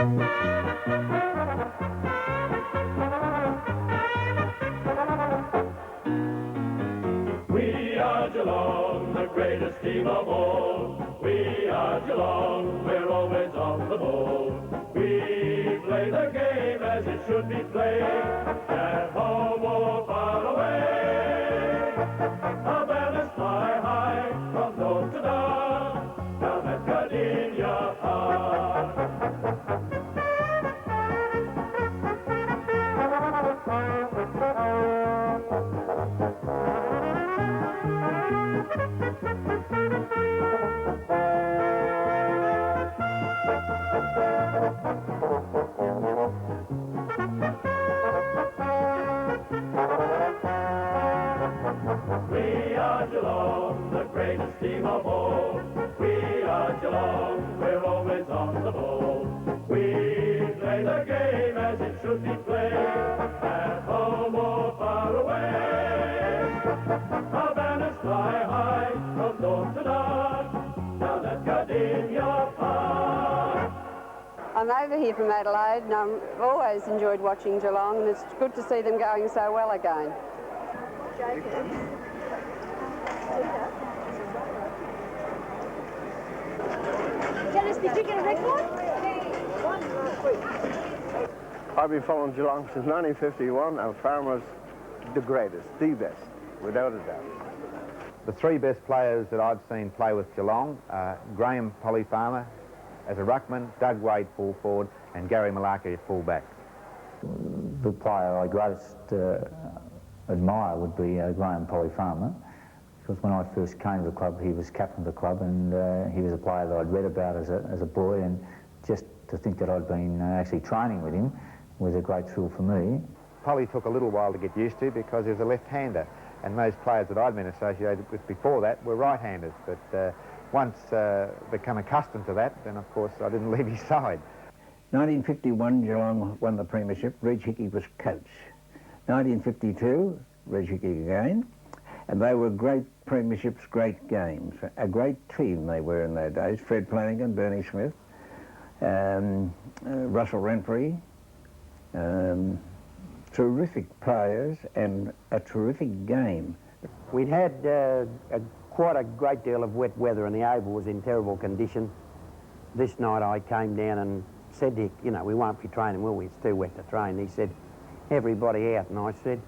We are Geelong, the greatest team of all. We are Geelong, we're always on the ball. We play the game as it should be played, at home or far away. Our banners fly high from dawn to dawn, down at Gardenia Park. We are Geelong, the greatest team of all. We are Geelong, we're always on the ball. We play the game as it should be played, at home or far away. Our banners fly high from dawn to dawn, down at Gardenia Park. I'm over here from Adelaide and I've always enjoyed watching Geelong, and it's good to see them going so well again. Jennings, did you get a record? I've been following Geelong since 1951, and Farmer's the greatest, the best, without a doubt. The three best players that I've seen play with Geelong are Graham Polly Farmer as a ruckman, Doug Wade full forward, and Gary Malaki at full back. The player I greatest admire would be Graham Polly Farmer, because when I first came to the club, he was captain of the club, and he was a player that I'd read about as a boy, and just to think that I'd been actually training with him was a great thrill for me. Polly took a little while to get used to because he was a left-hander, and most players that I'd been associated with before that were right-handers, but once become accustomed to that, then of course I didn't leave his side. 1951, Geelong won the premiership. Reg Hickey was coach. 1952, Reg Hickey again, and they were great premierships, great games. A great team they were in those days. Fred Flanagan, Bernie Smith, Russell Renfrey, terrific players and a terrific game. We'd had quite a great deal of wet weather and the oval was in terrible condition. This night I came down and said to Hick, you know, we won't be training, will we? It's too wet to train. He said, everybody out. And I said,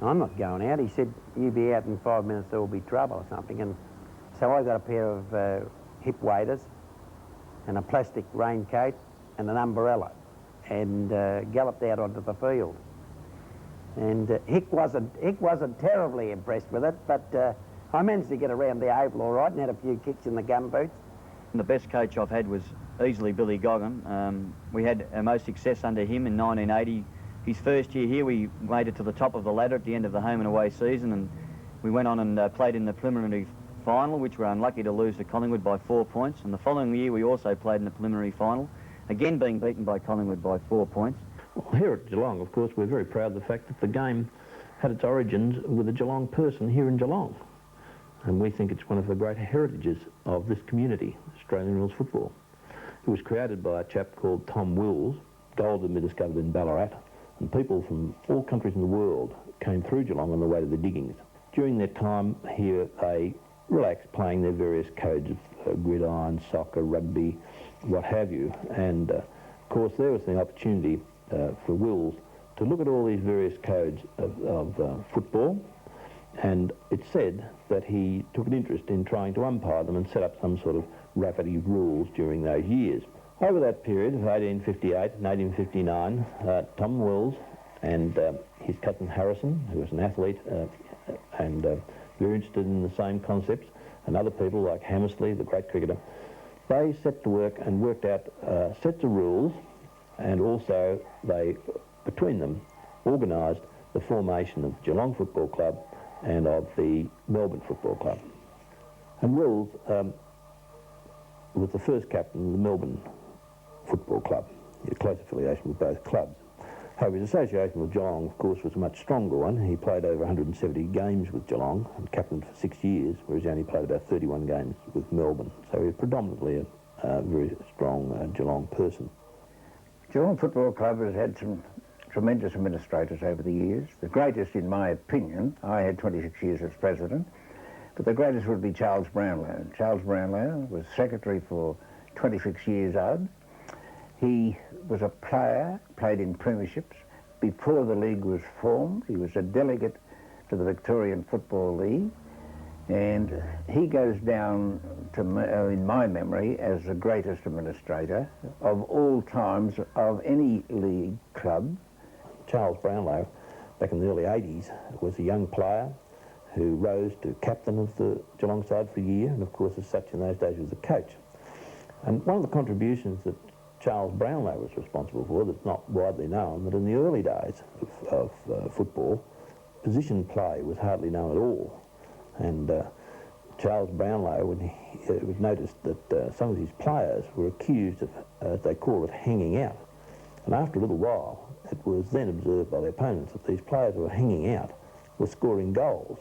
I'm not going out. He said, you be out in 5 minutes, there will be trouble or something. And so I got a pair of hip waders and a plastic raincoat and an umbrella and galloped out onto the field. And Hick wasn't terribly impressed with it, but I managed to get around the oval all right and had a few kicks in the gumboots. The best coach I've had was easily Billy Goggin. We had our most success under him in 1980. His first year here, we made it to the top of the ladder at the end of the home and away season, and we went on and played in the preliminary final, which we were unlucky to lose to Collingwood by 4 points. And the following year, we also played in the preliminary final, again being beaten by Collingwood by 4 points. Well, here at Geelong, of course, we're very proud of the fact that the game had its origins with a Geelong person here in Geelong. And we think it's one of the great heritages of this community, Australian rules football. It was created by a chap called Tom Wills. Gold had been discovered in Ballarat, and people from all countries in the world came through Geelong on the way to the diggings. During their time here, they relaxed playing their various codes of gridiron, soccer, rugby, what have you. And of course, there was the opportunity for Wills to look at all these various codes of football, and it's said that he took an interest in trying to umpire them and set up some sort of rafferty rules during those years. Over that period of 1858 and 1859, Tom Wills and his cousin Harrison, who was an athlete and very interested in the same concepts, and other people like Hammersley, the great cricketer, they set to work and worked out sets of rules, and also they, between them, organised the formation of Geelong Football Club and of the Melbourne Football Club. And Wills was the first captain of the Melbourne Football Club. He had a close affiliation with both clubs. However, his association with Geelong, of course, was a much stronger one. He played over 170 games with Geelong and captained for 6 years, whereas he only played about 31 games with Melbourne. So he was predominantly very strong Geelong person. Geelong Football Club has had some tremendous administrators over the years. The greatest, in my opinion, I had 26 years as president, but the greatest would be Charles Brownlow. Charles Brownlow was secretary for 26 years odd. He was a player, played in premierships. Before the league was formed, he was a delegate to the Victorian Football League, and he goes down to, in my memory, as the greatest administrator of all times of any league club. Charles Brownlow, back in the early 80s, was a young player who rose to captain of the Geelong side for a year, and of course as such in those days was a coach. And one of the contributions that Charles Brownlow was responsible for, that's not widely known, that in the early days of football, position play was hardly known at all. And Charles Brownlow, when it was noticed that some of his players were accused of, as they call it, hanging out. And after a little while, it was then observed by the opponents that these players who were hanging out were scoring goals.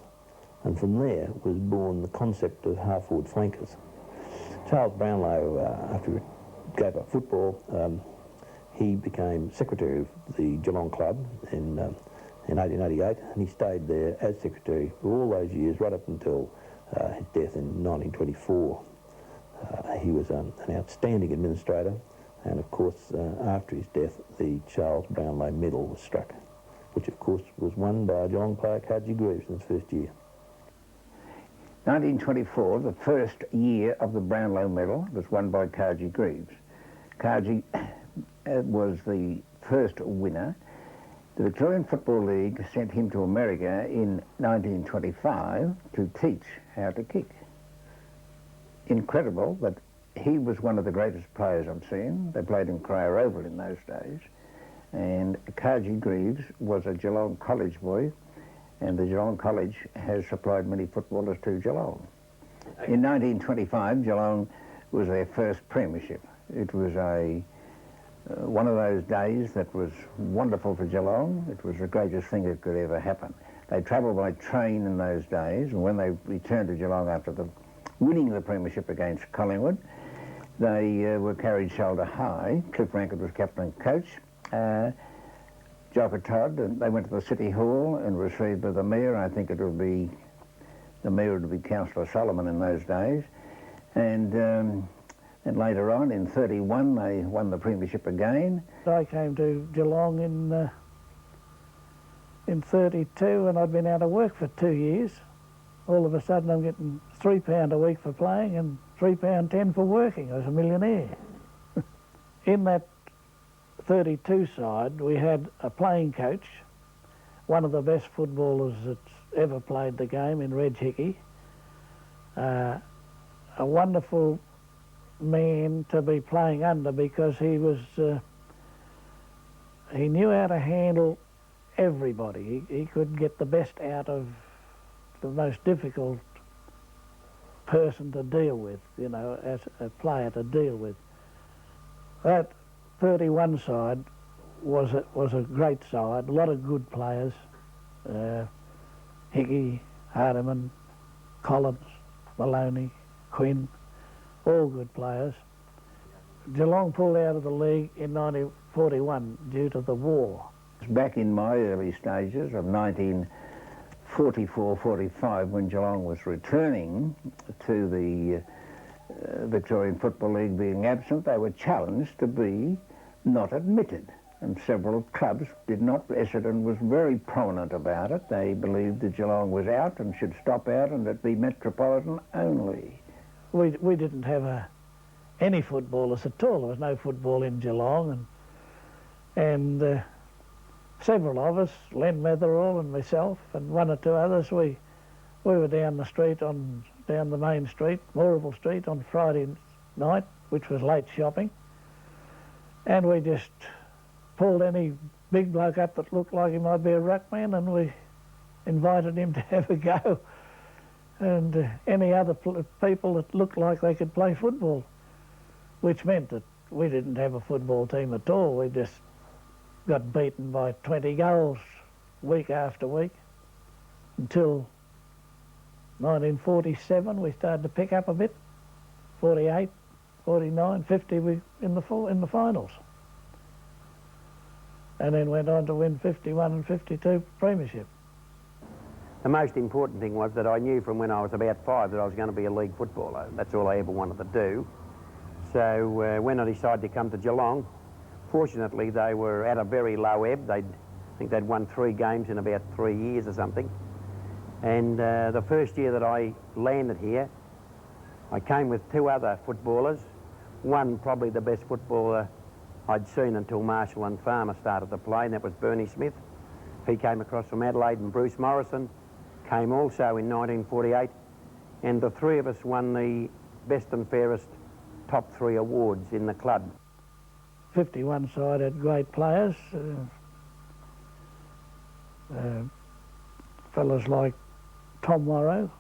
And from there was born the concept of half-forward flankers. Charles Brownlow, after he gave up football, he became secretary of the Geelong Club in 1888, and he stayed there as secretary for all those years, right up until his death in 1924. He was an outstanding administrator, and of course, after his death, the Charles Brownlow Medal was struck, which of course was won by Geelong player Karji Greaves in his first year. 1924, the first year of the Brownlow Medal, was won by Karji Greaves. Karji was the first winner. The Victorian Football League sent him to America in 1925 to teach how to kick. Incredible, but he was one of the greatest players I've seen. They played in Cryer Oval in those days. And Karji Greaves was a Geelong College boy, and the Geelong College has supplied many footballers to Geelong. In 1925, Geelong was their first premiership. It was one of those days that was wonderful for Geelong. It was the greatest thing that could ever happen. They travelled by train in those days, and when they returned to Geelong after winning the premiership against Collingwood, they were carried shoulder high. Cliff Rankett was captain and coach. Jocka Todd, and they went to the City Hall and received by the Mayor. I think the Mayor would be Councillor Solomon in those days. And later on, in 31, they won the premiership again. I came to Geelong in 32, and I'd been out of work for 2 years. All of a sudden, I'm getting £3 a week for playing and £3.10 for working. I was a millionaire. In that 32 side, we had a playing coach, one of the best footballers that's ever played the game in Reg Hickey, a wonderful man to be playing under because he knew how to handle everybody. He could get the best out of the most difficult person to deal with, you know, as a player to deal with. That 31 side was a great side, a lot of good players. Hickey, Hardiman, Collins, Maloney, Quinn, all good players. Geelong pulled out of the league in 1941 due to the war. Back in my early stages of 1944-45, when Geelong was returning to the Victorian Football League being absent, they were challenged to be not admitted. And several clubs did not. Essendon was very prominent about it. They believed that Geelong was out and should stop out and it be metropolitan only. We didn't have any footballers at all. There was no football in Geelong, and several of us, Len Metherall and myself and one or two others, we were down the street, down the main street, Mooraville Street, on Friday night, which was late shopping, and we just pulled any big bloke up that looked like he might be a ruckman, and we invited him to have a go, and any other people that looked like they could play football, which meant that we didn't have a football team at all. We just got beaten by 20 goals week after week until 1947 we started to pick up a bit, 48, 49, 50 we in the finals. And then went on to win 51 and 52 premiership. The most important thing was that I knew from when I was about 5 that I was going to be a league footballer. That's all I ever wanted to do. So when I decided to come to Geelong, fortunately they were at a very low ebb. I think they'd won 3 games in about 3 years or something. And the first year that I landed here, I came with 2 other footballers. One, probably the best footballer I'd seen until Marshall and Farmer started to play, and that was Bernie Smith. He came across from Adelaide, and Bruce Morrison came also in 1948. And the 3 of us won the best and fairest top 3 awards in the club. 51 side had great players. Fellas like Tom Morrow,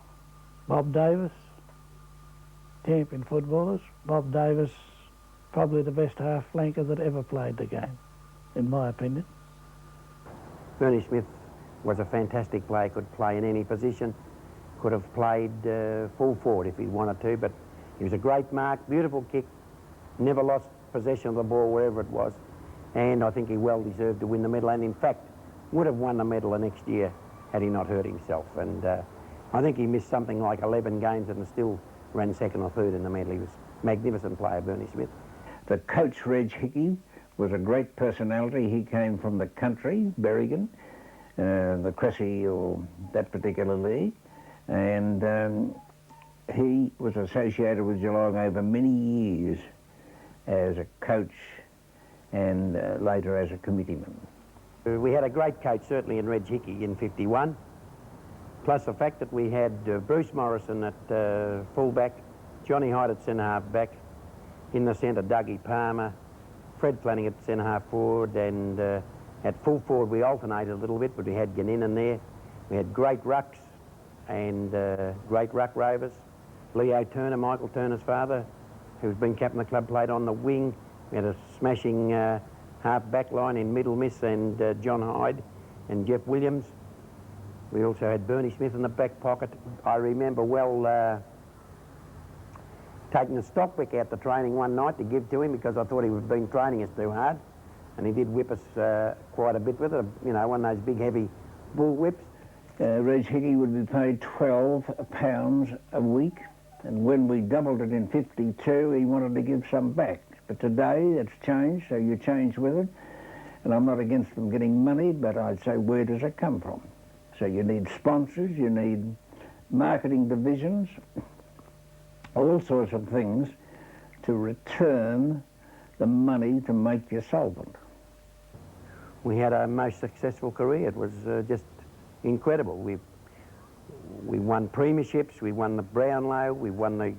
Bob Davis, champion footballers. Bob Davis, probably the best half flanker that ever played the game, in my opinion. Bernie Smith was a fantastic player, could play in any position, could have played full forward if he wanted to, but he was a great mark, beautiful kick, never lost possession of the ball wherever it was, and I think he well deserved to win the medal, and in fact would have won the medal the next year had he not hurt himself. And I think he missed something like 11 games and still ran 2nd or 3rd in the medal. He was a magnificent player, Bernie Smith. The coach, Reg Hickey, was a great personality. He came from the country, Berrigan, the Cressy or that particular league, and he was associated with Geelong over many years as a coach and later as a committeeman. We had a great coach, certainly in Reg Hickey in 51, plus the fact that we had Bruce Morrison at full-back, Johnny Hyde at centre-half back, in the centre Dougie Palmer, Fred Flanagan at centre-half forward, and at full forward we alternated a little bit, but we had Gannin in there. We had great rucks and great ruck rovers. Leo Turner, Michael Turner's father, who's been captain of the club, played on the wing. We had a smashing half-back line in Middle Miss and John Hyde and Jeff Williams. We also had Bernie Smith in the back pocket. I remember well taking a stockwick out to training one night to give to him because I thought he had been training us too hard, and he did whip us quite a bit with it, you know, one of those big heavy bull whips. Reg Hickey would be paid £12 a week, and when we doubled it in 52 he wanted to give some back. But today it's changed, so you change with it, and I'm not against them getting money, but I'd say where does it come from? So you need sponsors, you need marketing divisions, all sorts of things to return the money to make you solvent. We had a most successful career. It was just incredible. We won premierships, we won the Brownlow, we won the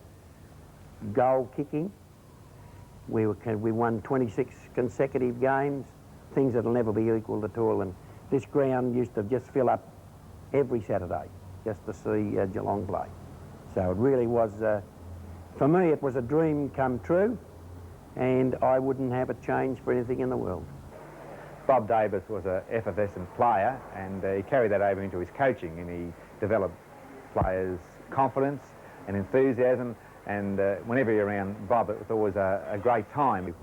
goal kicking, we won 26 consecutive games, things that'll never be equalled at all. And this ground used to just fill up every Saturday just to see Geelong play. So it really was, for me, it was a dream come true, and I wouldn't have it changed for anything in the world. Bob Davis was an effervescent player, and he carried that over into his coaching, and he developed players' confidence and enthusiasm, and whenever you're around Bob, it was always a great time.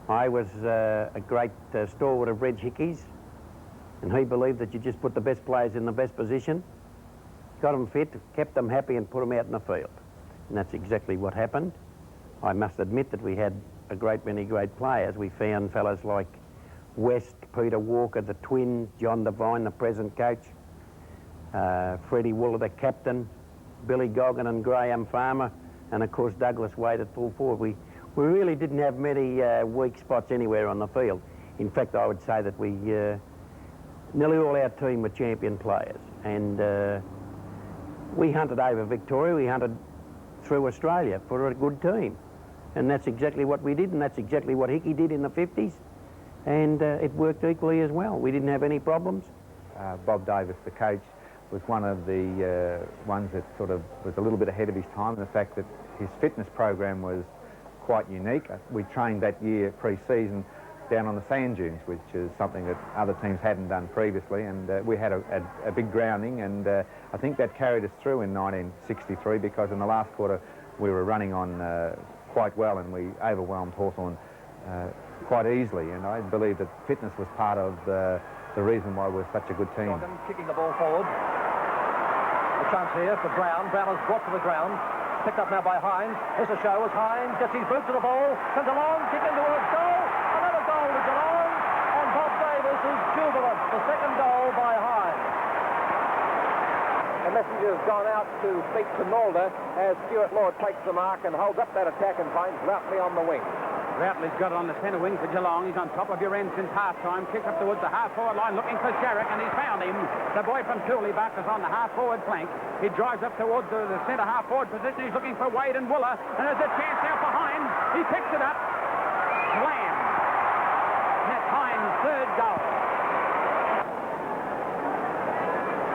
I was a great stalwart of Reg Hickey's, and he believed that you just put the best players in the best position, got them fit, kept them happy, and put them out in the field. And that's exactly what happened. I must admit that we had a great many great players. We found fellas like West, Peter Walker, the twins, John Devine, the present coach, Freddie Wooler, the captain, Billy Goggin and Graham Farmer, and of course Douglas Wade at full forward. We really didn't have many weak spots anywhere on the field. In fact, I would say that we nearly all our team were champion players, and we hunted over Victoria, we hunted through Australia for a good team, and that's exactly what we did, and that's exactly what Hickey did in the 50s, and it worked equally as well. We didn't have any problems. Bob Davis, the coach, was one of the ones that sort of was a little bit ahead of his time in the fact that his fitness program was quite unique. We trained that year pre-season down on the sand dunes, which is something that other teams hadn't done previously, and we had a big grounding, and I think that carried us through in 1963, because in the last quarter we were running on quite well, and we overwhelmed Hawthorn quite easily, and I believe that fitness was part of the reason why we're such a good team. Goggin kicking the ball forward. A chance here for Brown. Brown has brought to the ground. Picked up now by Hines. Here's a show as Hines gets his boot to the ball, comes along, kicking towards goal. Another goal to Geelong, and Bob Davis is jubilant. The second goal by Hines. The messenger has gone out to speak to Nalder as Stuart Lord takes the mark and holds up that attack and finds Routley on the wing. Routley's got it on the centre wing for Geelong. He's on top of your end since half-time. Kicks up towards the half-forward line looking for Sharrock, and he's found him. The boy from Cooleybuck is on the half-forward flank. He drives up towards the centre half-forward position. He's looking for Wade and Wooler, and there's a chance now for Hines. He picks it up. Slam. That's Hines' third goal.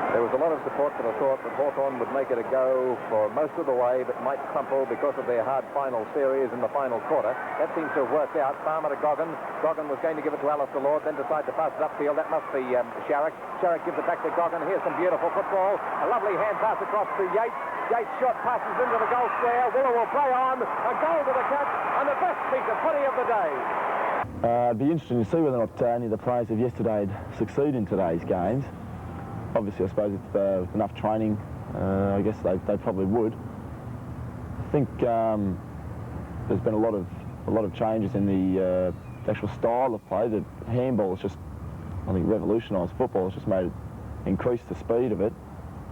There was a lot of support for the thought that Hawthorn would make it a go for most of the way, but might crumple because of their hard final series in the final quarter. That seems to have worked out. Farmer to Goggin. Goggin was going to give it to Alistair Lord, then decided to pass it upfield. That must be Sharrock. Sharrock gives it back to Goggin. Here's some beautiful football. A lovely hand pass across to Yates. Yates' shot passes into the goal square. Wooler will play on. A goal to the catch, and the best piece of footy of the day. It'd be interesting to see whether or not any of the players of yesterday succeed in today's games. Obviously, I suppose if with enough training, I guess they probably would. I think there's been a lot of changes in the actual style of play. The handball has just, I think, revolutionised football. It's just made it increase the speed of it.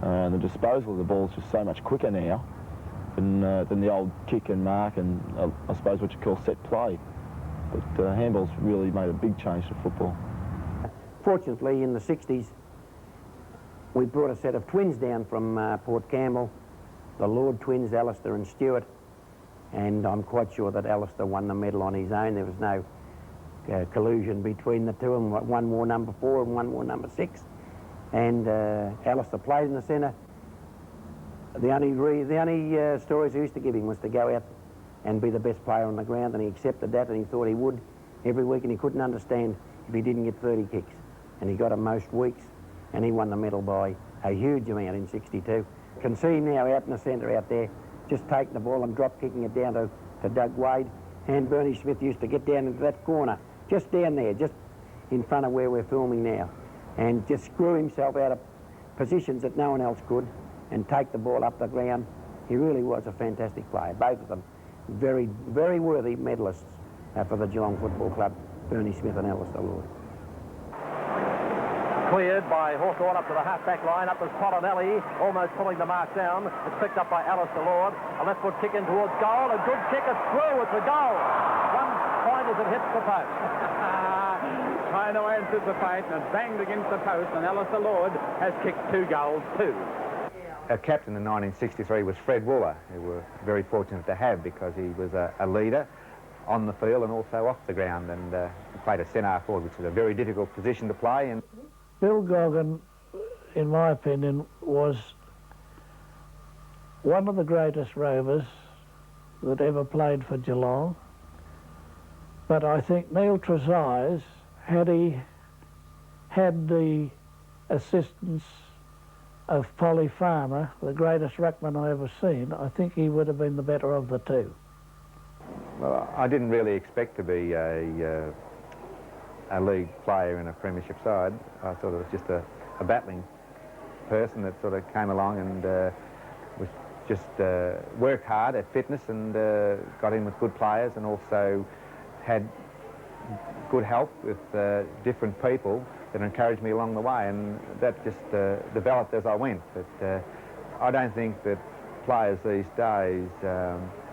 The disposal of the ball is just so much quicker now than the old kick and mark and I suppose what you call set play. But handball's really made a big change to football. Fortunately, in the 60s, we brought a set of twins down from Port Campbell, the Lord twins, Alistair and Stuart, and I'm quite sure that Alistair won the medal on his own. There was no collusion between the two of them. One wore number 4 and one wore number 6, and Alistair played in the centre. The only stories he used to give him was to go out and be the best player on the ground, and he accepted that, and he thought he would every week, and he couldn't understand if he didn't get 30 kicks, and he got them most weeks. And he won the medal by a huge amount in 62. Can see now out in the centre out there, just taking the ball and drop kicking it down to Doug Wade. And Bernie Smith used to get down into that corner, just down there, just in front of where we're filming now, and just screw himself out of positions that no one else could and take the ball up the ground. He really was a fantastic player, both of them. Very, very worthy medalists for the Geelong Football Club, Bernie Smith and Alistair Lord. Cleared by Hawthorn up to the half-back line, up as Polinelli, almost pulling the mark down. It's picked up by Alistair Lord. A left-foot kick in towards goal. A good kick, it's through, it's a goal. 1 point as it hits the post. Trying to anticipate, and it banged against the post, and Alistair Lord has kicked 2 goals too. Our captain in 1963 was Fred Wooler, who we were very fortunate to have because he was a leader on the field and also off the ground, and played a centre forward, which is a very difficult position to play. And Bill Goggin, in my opinion, was one of the greatest rovers that ever played for Geelong. But I think Neil Trezise, had he had the assistance of Polly Farmer, the greatest ruckman I ever seen, I think he would have been the better of the two. Well, I didn't really expect to be a league player in a premiership side. I thought it was just a battling person that sort of came along and was just worked hard at fitness and got in with good players, and also had good help with different people that encouraged me along the way, and that just developed as I went. But I don't think that players these days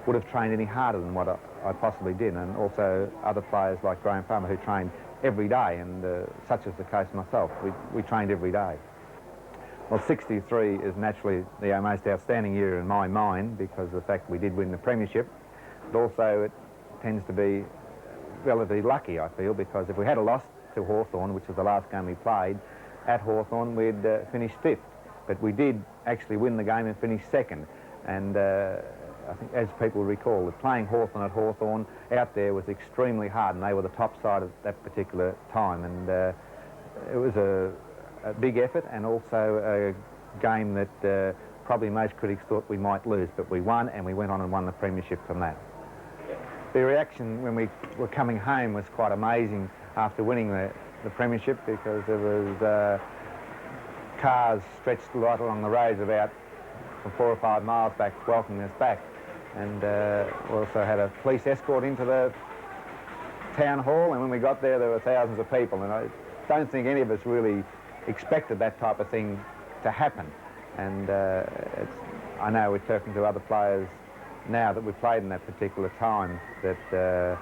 would have trained any harder than what I possibly did, and also other players like Graham Farmer who trained every day, and such is the case myself. We trained every day. Well, 63 is naturally the most outstanding year in my mind because of the fact we did win the premiership, but also it tends to be relatively lucky, I feel, because if we had a loss to Hawthorn, which was the last game we played, at Hawthorn we'd finished 5th. But we did actually win the game and finish 2nd. And I think, as people recall, that playing Hawthorn at Hawthorn out there was extremely hard, and they were the top side at that particular time. And it was a big effort, and also a game that probably most critics thought we might lose, but we won, and we went on and won the premiership from that. The reaction when we were coming home was quite amazing after winning the premiership, because there was cars stretched right along the roads about from 4 or 5 miles back welcoming us back. And we also had a police escort into the town hall, and when we got there were thousands of people, and I don't think any of us really expected that type of thing to happen. And I know we're talking to other players now that we played in that particular time that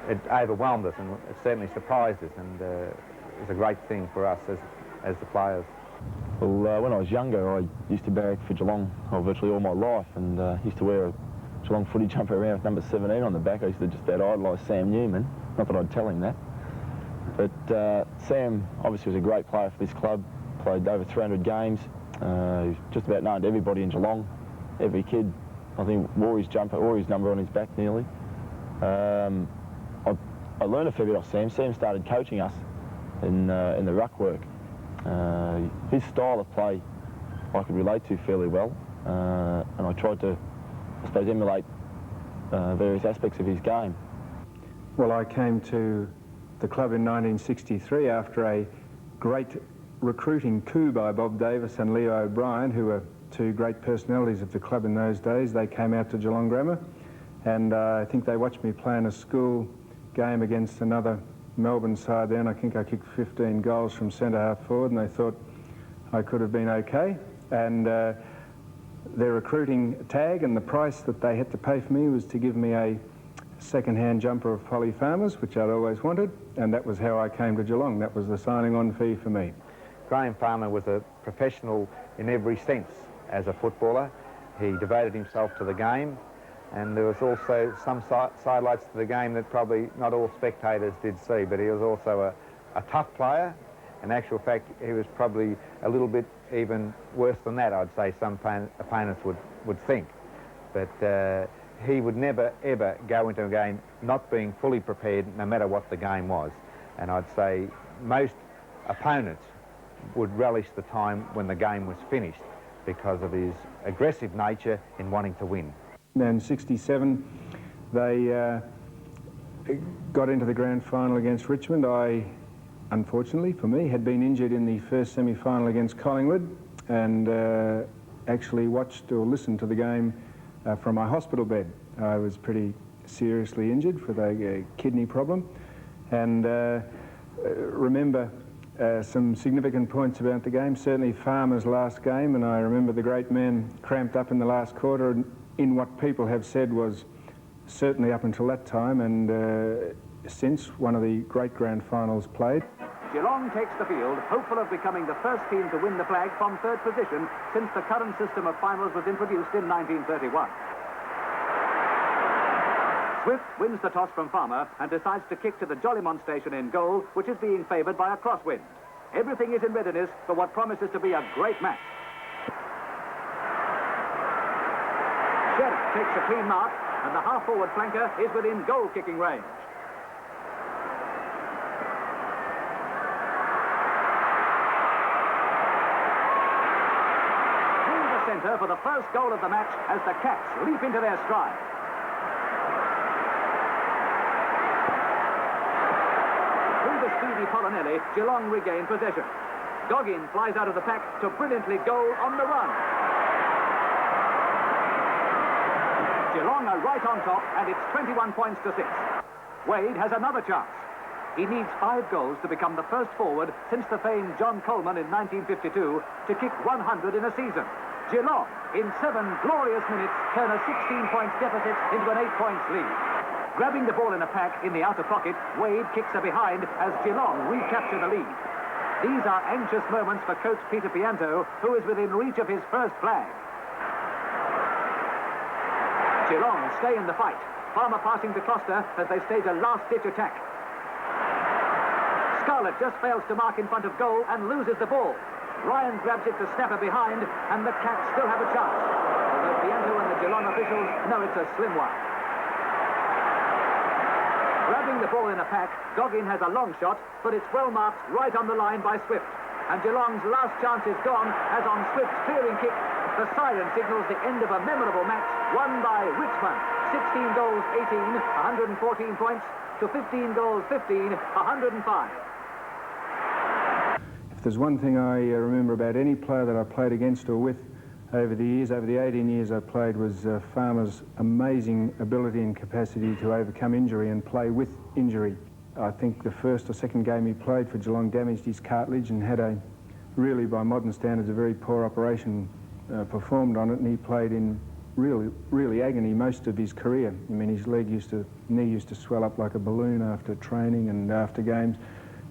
it overwhelmed us, and it certainly surprised us, and it was a great thing for us as the players. Well, when I was younger, I used to barrack for Geelong virtually all my life, and used to wear a Geelong footy jumper around with number 17 on the back. I used to just about idolise Sam Newman. Not that I'd tell him that. But Sam obviously was a great player for this club, played over 300 games. He's just about known to everybody in Geelong. Every kid, I think, wore his jumper or his number on his back nearly. I learned a fair bit off Sam. Sam started coaching us in the ruck work. His style of play I could relate to fairly well, and I tried to, I suppose, emulate various aspects of his game. Well, I came to the club in 1963 after a great recruiting coup by Bob Davis and Leo O'Brien, who were two great personalities of the club in those days. They came out to Geelong Grammar, and I think they watched me play in a school game against another Melbourne side then. I think I kicked 15 goals from centre-half forward, and they thought I could have been okay. And their recruiting tag and the price that they had to pay for me was to give me a second-hand jumper of Polly Farmer's, which I'd always wanted, and that was how I came to Geelong. That was the signing-on fee for me. Graham Farmer was a professional in every sense as a footballer. He devoted himself to the game, and there was also some sidelights to the game that probably not all spectators did see, but he was also a tough player. In actual fact, he was probably a little bit even worse than that, I'd say some opponents would think. But he would never, ever go into a game not being fully prepared, no matter what the game was. And I'd say most opponents would relish the time when the game was finished because of his aggressive nature in wanting to win. In '67, they got into the grand final against Richmond. I, unfortunately for me, had been injured in the first semi-final against Collingwood, and actually watched or listened to the game from my hospital bed. I was pretty seriously injured with a kidney problem, and remember some significant points about the game. Certainly Farmer's last game, and I remember the great man cramped up in the last quarter in what people have said was certainly up until that time, and since, one of the great grand finals played. Geelong takes the field, hopeful of becoming the first team to win the flag from third position since the current system of finals was introduced in 1931. Swift wins the toss from Farmer and decides to kick to the Jollymont station in goal, which is being favoured by a crosswind. Everything is in readiness for what promises to be a great match. Sheriff takes a clean mark, and the half-forward flanker is within goal-kicking range. Through the centre for the first goal of the match as the Cats leap into their stride. Through the speedy Polinelli, Geelong regain possession. Goggin flies out of the pack to brilliantly goal on the run. Geelong are right on top, and it's 21 points to 6. Wade has another chance. He needs 5 goals to become the first forward since the famed John Coleman in 1952 to kick 100 in a season. Geelong, in 7 glorious minutes, turn a 16-point deficit into an 8-point lead. Grabbing the ball in a pack in the outer pocket, Wade kicks her behind as Geelong recapture the lead. These are anxious moments for coach Peter Pianto, who is within reach of his first flag. Geelong stay in the fight. Farmer passing to Costa as they stage a last-ditch attack. Scarlett just fails to mark in front of goal and loses the ball. Ryan grabs it to snap her behind, and the Cats still have a chance. Although Pianto and the Geelong officials know it's a slim one. Grabbing the ball in a pack, Goggin has a long shot, but it's well marked right on the line by Swift. And Geelong's last chance is gone as on Swift's clearing kick, The siren signals the end of a memorable match won by Richmond. 16 goals, 18, 114 points to 15 goals, 15, 105. If there's one thing I remember about any player that I played against or with over the years, over the 18 years I played, was Farmer's amazing ability and capacity to overcome injury and play with injury. I think the first or second game he played for Geelong damaged his cartilage and had a, really by modern standards, a very poor operation performed on it, and he played in really agony most of his career. I mean, his knee used to swell up like a balloon after training and after games,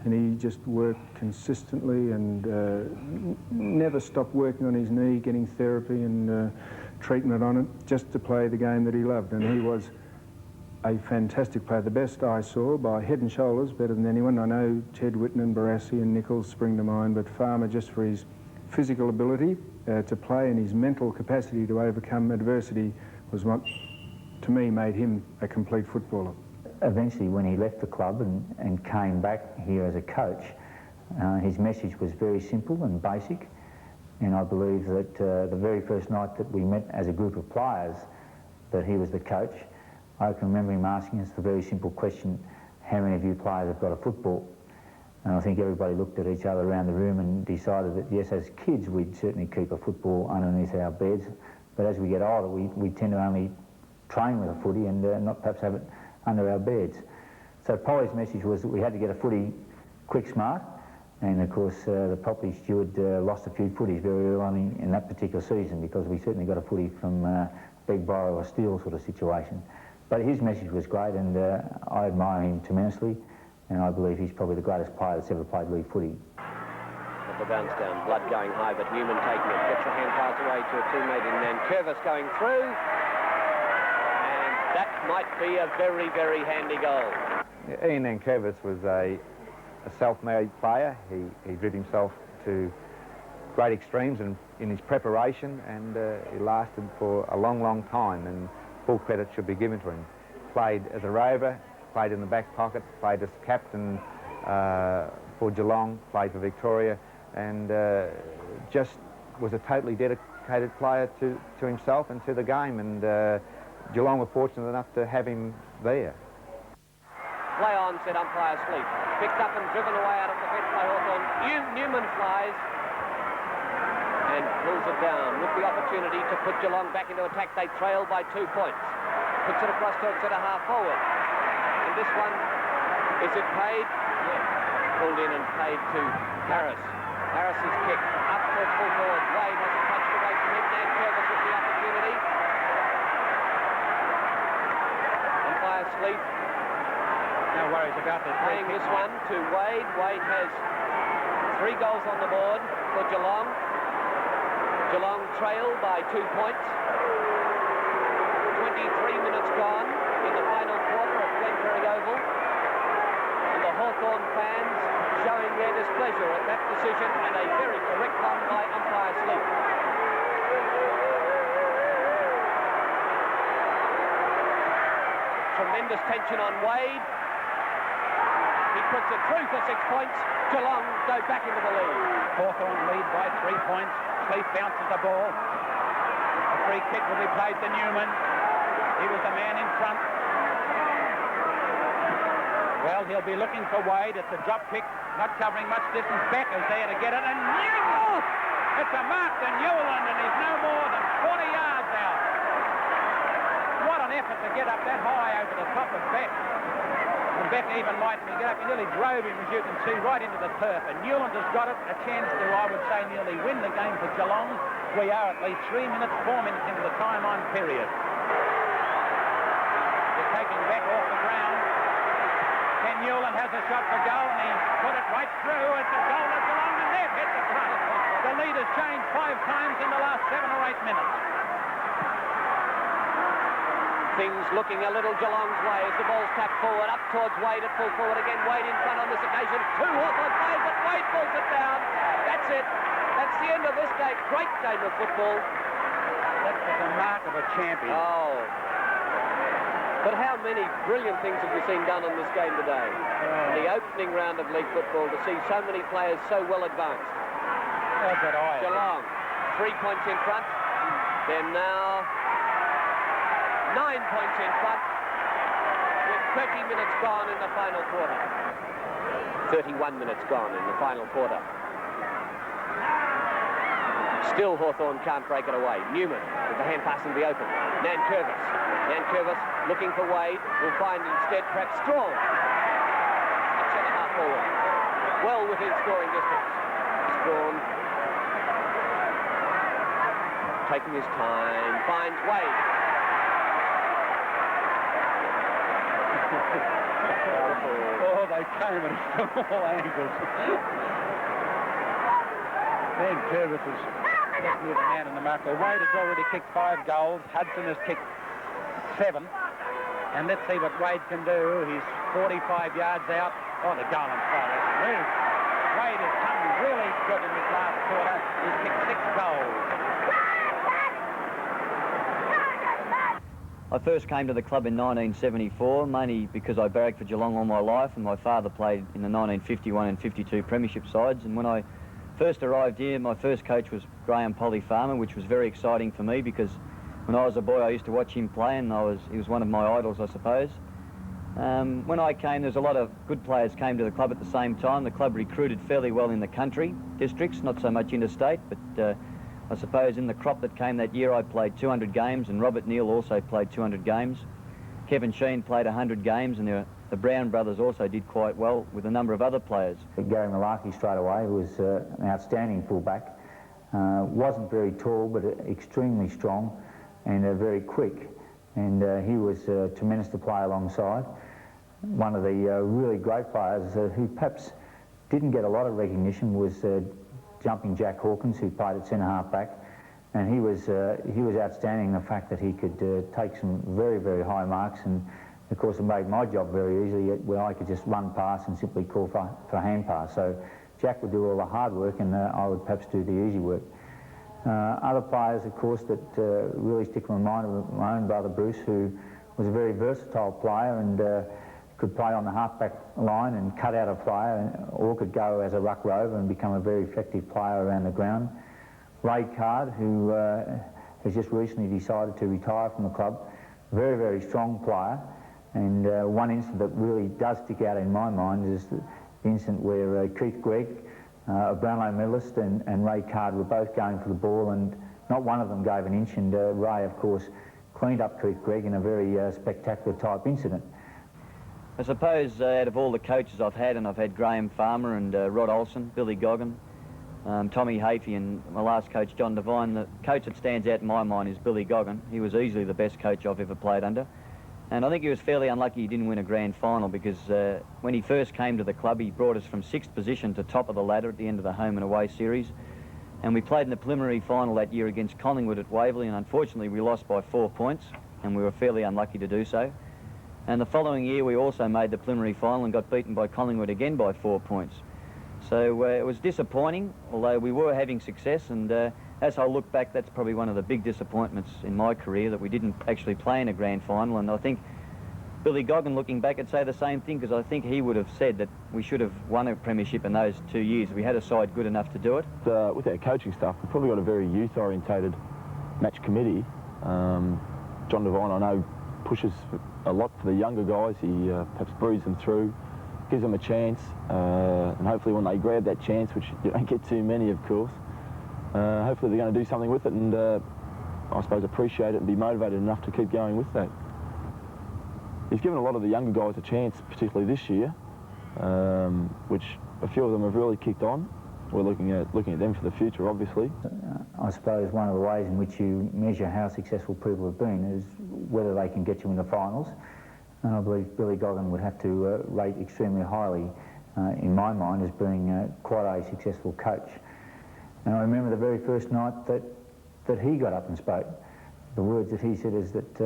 and he just worked consistently and never stopped working on his knee, getting therapy and treatment on it, just to play the game that he loved. And he was a fantastic player, the best I saw by head and shoulders, better than anyone. I know Ted Whitton, Barassi and Nichols spring to mind, but Farmer, just for his physical ability to play and his mental capacity to overcome adversity, was what, to me, made him a complete footballer. Eventually, when he left the club and came back here as a coach, his message was very simple and basic, and I believe that the very first night that we met as a group of players that he was the coach, I can remember him asking us the very simple question, how many of you players have got a football? And I think everybody looked at each other around the room and decided that, yes, as kids we'd certainly keep a football underneath our beds, but as we get older we tend to only train with a footy and not perhaps have it under our beds. So Polly's message was that we had to get a footy quick smart, and of course the property steward lost a few footies very early in that particular season, because we certainly got a footy from beg, borrow or steal sort of situation. But his message was great, and I admire him tremendously, and I believe he's probably the greatest player that's ever played league footy. At the bounce down, blood going high, but Newman taking it, gets a hand pass away to a teammate in Nankervis going through, and that might be a very, very handy goal. Ian Nankervis was a self-made player. He driven himself to great extremes in his preparation, and he lasted for a long, long time, and full credit should be given to him. Played as a rover, played in the back pocket, played as captain for Geelong, played for Victoria, and just was a totally dedicated player to himself and to the game, and Geelong were fortunate enough to have him there. Play on, said umpire Sleep. Picked up and driven away out of the fence by Hawthorn. Newman flies and pulls it down with the opportunity to put Geelong back into attack. They trail by 2 points. Puts it across to centre half forward. And this one, is it paid? Yeah. Pulled in and paid to Harris. Harris's kick up towards full forward. Wade hasn't touched away from him. Nankervis with the opportunity. Umpire Sleep. No worries about this. Playing this one to Wade. Wade has 3 goals on the board for Geelong. Geelong trail by 2 points. 23 minutes gone in the final quarter at Glenferrie Oval. And the Hawthorn fans showing their displeasure at that decision, and a very correct one by umpire Sleep. Tremendous tension on Wade. He puts it through for 6 points. Geelong go back into the lead. Hawthorn lead by 3 points. Sleep bounces the ball. A free kick will be played to Newman. He was the man in front. Well, he'll be looking for Wade. It's a drop kick, not covering much distance. Beck is there to get it, and Newell! It's a mark to Newland, and he's no more than 40 yards out. What an effort to get up that high over the top of Beck. And Beck even lightened me get up. He nearly drove him, as you can see, right into the turf. And Newland has got it, a chance to, I would say, nearly win the game for Geelong. We are at least 3 minutes, 4 minutes into the time-on period. They're taking Beck off the ground. Ken Newland has a shot for goal, and he put it right through. It's a goal of Geelong, and they've hit the front. The lead has changed 5 times in the last 7 or 8 minutes. Things looking a little Geelong's way as the ball's tapped forward, up towards Wade at full forward again. Wade in front on this occasion. 2 Hawthorn players, but Wade pulls it down. That's it. That's the end of this game. Great game of football. That was the mark of a champion. Oh. But how many brilliant things have we seen done on this game today? The opening round of league football, to see so many players so well advanced. How's that eye? Geelong, 3 points in front. They're now 9 points in front with 30 minutes gone in the final quarter. 31 minutes gone in the final quarter. Still Hawthorn can't break it away. Newman with the hand pass in the open. Nankervis. Nankervis looking for Wade. Will find instead perhaps Strong. At centre-half forward. Well within scoring distance. Strong taking his time. Finds Wade. Oh, they came at it from all angles. Nankervis is definitely the man in the mark. Wade has already kicked 5 goals. Hudson has kicked 7. And let's see what Wade can do. He's 45 yards out. Oh, the goal and fire. Wade has come really good in this last quarter. He's kicked 6 goals. I first came to the club in 1974, mainly because I barracked for Geelong all my life, and my father played in the 1951 and 52 premiership sides. And when I first arrived here, my first coach was Graham Polly Farmer, which was very exciting for me because when I was a boy I used to watch him play, and he was one of my idols, I suppose. When I came, there's a lot of good players came to the club at the same time. The club recruited fairly well in the country districts, not so much interstate, but I suppose in the crop that came that year I played 200 games, and Robert Neal also played 200 games. Kevin Sheen played 100 games, and the Brown brothers also did quite well with a number of other players. Gary Malarkey straight away was an outstanding fullback. Wasn't very tall, but extremely strong and very quick. And he was tremendous to play alongside. One of the really great players who perhaps didn't get a lot of recognition was Jumping Jack Hawkins, who played at centre-half back, and he was outstanding in the fact that he could take some very, very high marks, and of course it made my job very easy where I could just run past and simply call for hand pass. So Jack would do all the hard work and I would perhaps do the easy work. Other players, of course, that really stick in my mind, my own brother Bruce, who was a very versatile player and could play on the half-back line and cut out a player, or could go as a ruck rover and become a very effective player around the ground. Ray Card, who has just recently decided to retire from the club, very, very strong player. And one incident that really does stick out in my mind is the incident where Keith Gregg, a Brownlow medalist, and Ray Card were both going for the ball, and not one of them gave an inch, and Ray, of course, cleaned up Keith Gregg in a very spectacular type incident. I suppose out of all the coaches I've had, and I've had Graham Farmer and Rod Olsen, Billy Goggin, Tommy Hafey, and my last coach John Devine, the coach that stands out in my mind is Billy Goggin. He was easily the best coach I've ever played under. And I think he was fairly unlucky he didn't win a grand final because when he first came to the club he brought us from 6th position to top of the ladder at the end of the home and away series. And we played in the preliminary final that year against Collingwood at Waverley, and unfortunately we lost by 4 points, and we were fairly unlucky to do so. And the following year we also made the preliminary final and got beaten by Collingwood again by 4 points. So it was disappointing, although we were having success, and as I look back, that's probably one of the big disappointments in my career, that we didn't actually play in a grand final. And I think Billy Goggin, looking back, would say the same thing, because I think he would have said that we should have won a premiership in those 2 years. We had a side good enough to do it. With our coaching staff, we've probably got a very youth-orientated match committee. John Devine, I know, pushes a lot for the younger guys. He perhaps breathes them through, gives them a chance, and hopefully when they grab that chance, which you don't get too many, of course, hopefully they're going to do something with it and I suppose appreciate it and be motivated enough to keep going with that. He's given a lot of the younger guys a chance, particularly this year, which a few of them have really kicked on. We're looking at them for the future, obviously. I suppose one of the ways in which you measure how successful people have been is whether they can get you in the finals. And I believe Billy Goggin would have to rate extremely highly, in my mind, as being quite a successful coach. And I remember the very first night that he got up and spoke. The words that he said is that,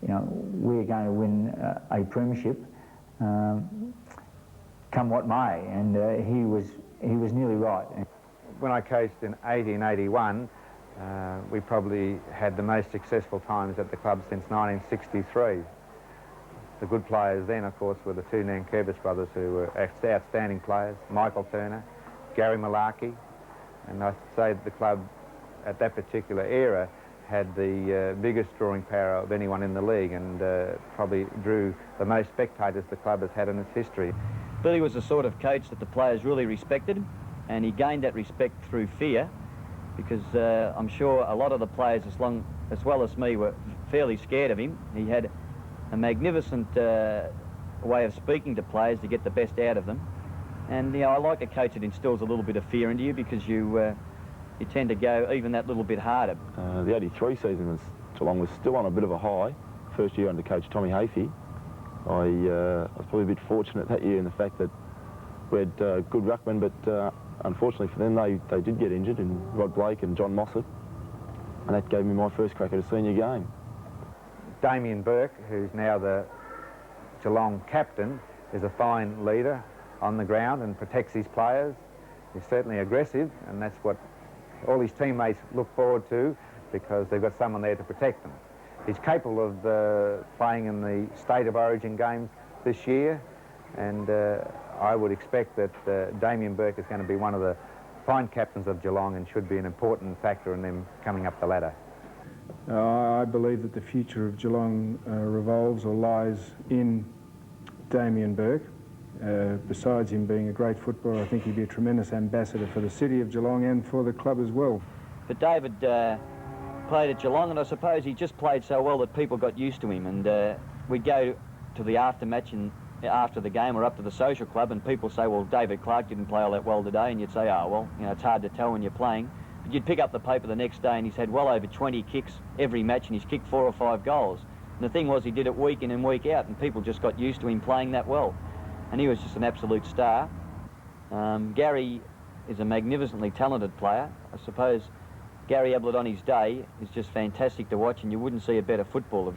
you know, we're going to win a premiership, come what may, and he was nearly right. When I coached in 1981, we probably had the most successful times at the club since 1963. The good players then, of course, were the two Nankervis brothers, who were outstanding players, Michael Turner, Gary Malarkey, and I'd say the club at that particular era had the biggest drawing power of anyone in the league, and probably drew the most spectators the club has had in its history. Billy was the sort of coach that the players really respected, and he gained that respect through fear, because I'm sure a lot of the players, as well as me, were fairly scared of him. He had a magnificent way of speaking to players to get the best out of them. And, you know, I like a coach that instills a little bit of fear into you, because you tend to go even that little bit harder. The 83 season Geelong was still on a bit of a high. First year under coach Tommy Hafey. I was probably a bit fortunate that year in the fact that we had good ruckmen, but unfortunately for them, they did get injured, in Rod Blake and John Mossop, and that gave me my first crack at a senior game. Damian Bourke, who's now the Geelong captain, is a fine leader on the ground and protects his players. He's certainly aggressive, and that's what all his teammates look forward to, because they've got someone there to protect them. He's capable of playing in the State of Origin games this year, and I would expect that Damian Bourke is going to be one of the fine captains of Geelong and should be an important factor in them coming up the ladder. I believe that the future of Geelong revolves or lies in Damian Bourke. Besides him being a great footballer, I think he'd be a tremendous ambassador for the city of Geelong and for the club as well. But David played at Geelong, and I suppose he just played so well that people got used to him. And we'd go to the aftermatch and after the game or up to the social club, and people say, well, David Clark didn't play all that well today, and you'd say, oh, well, you know, it's hard to tell when you're playing. But you'd pick up the paper the next day and he's had well over 20 kicks every match, and he's kicked 4 or 5 goals. And the thing was, he did it week in and week out, and people just got used to him playing that well. And he was just an absolute star. Gary is a magnificently talented player. I suppose Gary Ablett on his day is just fantastic to watch, and you wouldn't see a better footballer.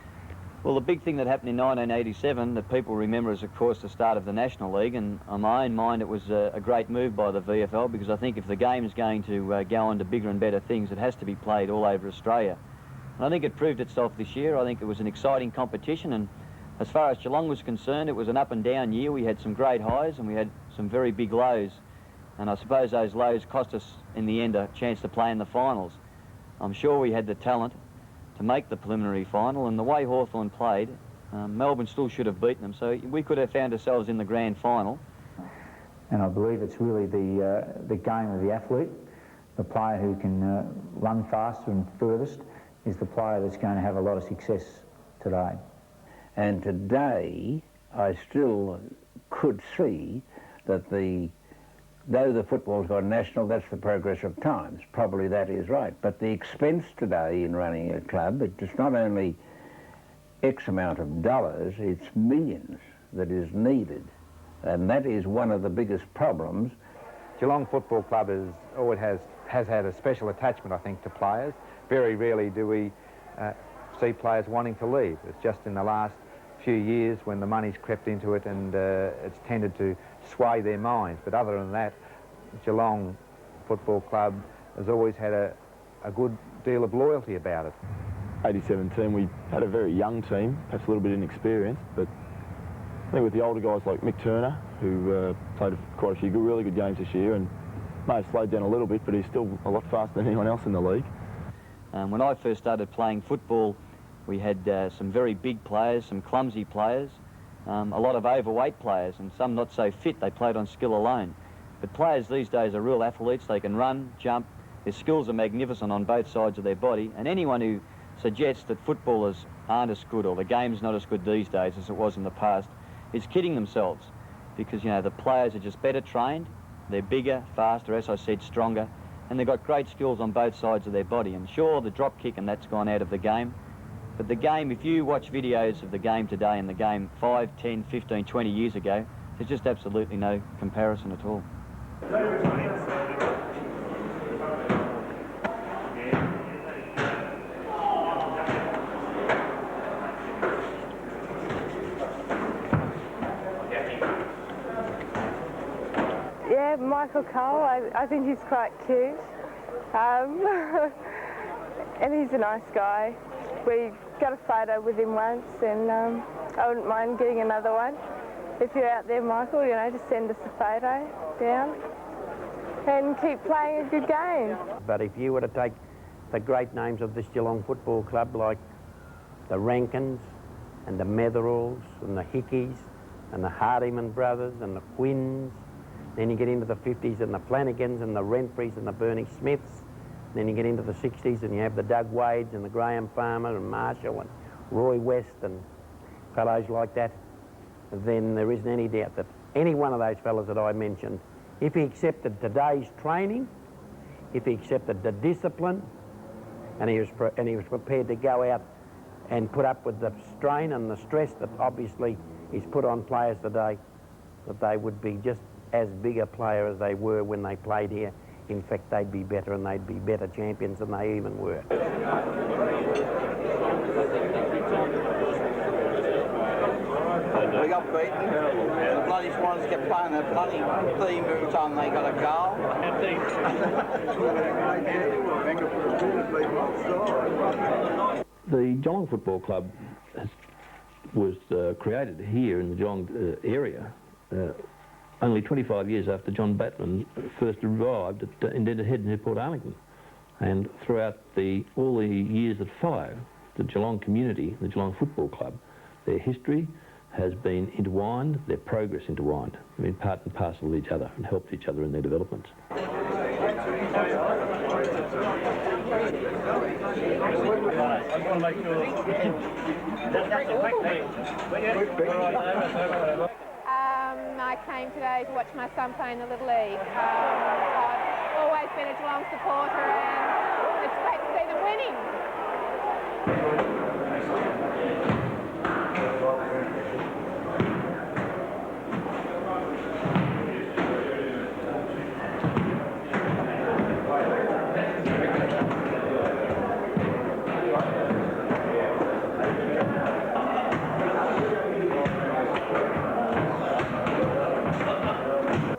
Well, the big thing that happened in 1987 that people remember is, of course, the start of the National League, and on my own mind it was a great move by the VFL, because I think if the game is going to go on to bigger and better things, it has to be played all over Australia. And I think it proved itself this year. I think it was an exciting competition, and as far as Geelong was concerned, it was an up and down year. We had some great highs and we had some very big lows, and I suppose those lows cost us in the end a chance to play in the finals. I'm sure we had the talent to make the preliminary final, and the way Hawthorn played, Melbourne still should have beaten them, so we could have found ourselves in the grand final. And I believe it's really the game of the athlete. The player who can run faster and furthest is the player that's going to have a lot of success today. And today, I still could see that though the football's gone national, that's the progress of times. Probably that is right. But the expense today in running a club, it's not only X amount of dollars, it's millions that is needed. And that is one of the biggest problems. Geelong Football Club always has had a special attachment, I think, to players. Very rarely do we see players wanting to leave. It's just in the last few years when the money's crept into it, and it's tended to sway their minds. But other than that, Geelong Football Club has always had a good deal of loyalty about it. 87 team, we had a very young team, perhaps a little bit inexperienced, but I think with the older guys like Mick Turner, who played quite a few really good games this year and may have slowed down a little bit, but he's still a lot faster than anyone else in the league. When I first started playing football, we had some very big players, some clumsy players, a lot of overweight players, and some not so fit. They played on skill alone. But players these days are real athletes. They can run, jump. Their skills are magnificent on both sides of their body. And anyone who suggests that footballers aren't as good, or the game's not as good these days as it was in the past, is kidding themselves. Because, you know, the players are just better trained. They're bigger, faster, as I said, stronger. And they've got great skills on both sides of their body. And sure, the drop kick and that's gone out of the game. But the game, if you watch videos of the game today and the game 5, 10, 15, 20 years ago, there's just absolutely no comparison at all. Yeah, Michael Cole, I think he's quite cute. And he's a nice guy. We got a photo with him once, and I wouldn't mind getting another one. If you're out there, Michael, you know, just send us a photo down and keep playing a good game. But if you were to take the great names of this Geelong Football Club, like the Rankins and the Metheralls and the Hickeys and the Hardiman brothers and the Quinns. Then you get into the 50s and the Flanagans and the Renfreys and the Bernie Smiths. Then you get into the 60s and you have the Doug Wades and the Graham Farmer and Marshall and Roy West and fellows like that. Then there isn't any doubt that any one of those fellows that I mentioned, if he accepted today's training, if he accepted the discipline, and he was prepared to go out and put up with the strain and the stress that obviously is put on players today, that they would be just as big a player as they were when they played here. In fact, they'd be better, and they'd be better champions than they even were. We got beaten. The bloody Swans kept playing their bloody theme every time they got a goal. The Geelong Football Club was created here in the Geelong area only 25 years after John Batman first arrived at Indent Head near Port Arlington. And throughout all the years that follow, the Geelong community, the Geelong Football Club, their history has been intertwined, their progress intertwined. They've been part and parcel of each other and helped each other in their developments. I came today to watch my son play in the Little League. I've always been a Geelong supporter, and it's great to see them winning.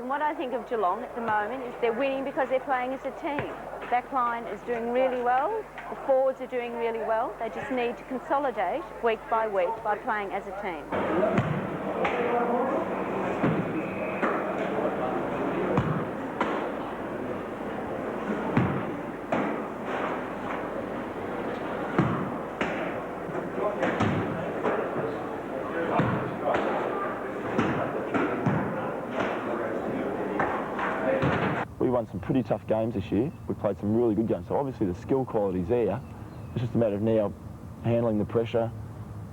What I think of Geelong at the moment is they're winning because they're playing as a team. The back line is doing really well, the forwards are doing really well. They just need to consolidate week by week by playing as a team. We won some pretty tough games this year. We played some really good games. So obviously the skill quality's there. It's just a matter of now handling the pressure,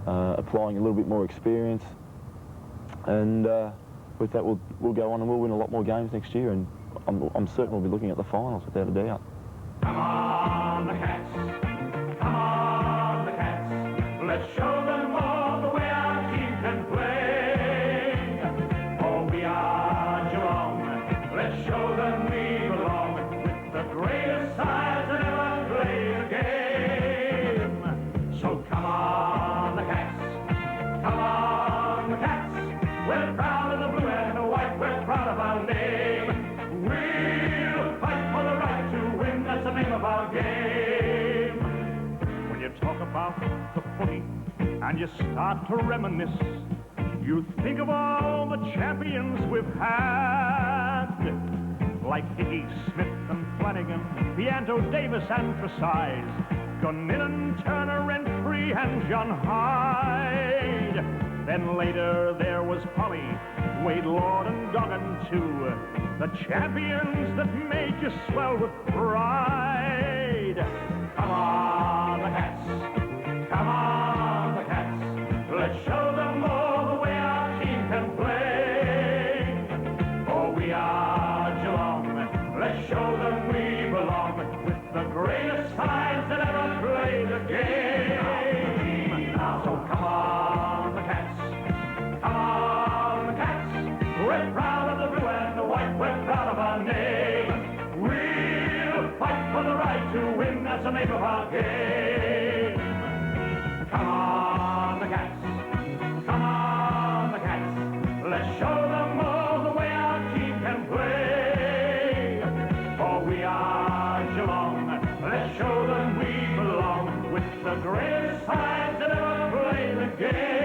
applying a little bit more experience. And with that, we'll go on and we'll win a lot more games next year. And I'm certain we'll be looking at the finals without a doubt. Come on, the Cats. Come on, the Cats. Let's show them all the way our team can play. Oh, we are Geelong. Let's show them we belong with the greatest sides that ever played a game. So come on, the Cats. Come on, the Cats. We're proud of the blue and the white. We're proud of our name. We'll fight for the right to win. That's the name of our game. When you talk about the footy and you start to reminisce, you think of all the champions we've had, like Hickey, Smith and Flanagan, Pianto, Davis and Tresize, Gunninan, Turner, Renfrey and John Hyde. Then later there was Polly, Wade, Lord and Goggin too, the champions that made you swell with pride. Come on, the Cats. Come on, the Cats. Let's show them all the way our team can play. For we are Geelong. Let's show them we belong with the greatest sides that ever played the game. So come on, the Cats. Come on, the Cats. We're proud of the blue and the white. We're proud of our name. We'll fight for the right to win. That's the name of our game. Come on, the Cats. Come on, the Cats. Let's show them all the way our team can play. For we are Geelong. Let's show them we belong with the greatest sides that ever played the game.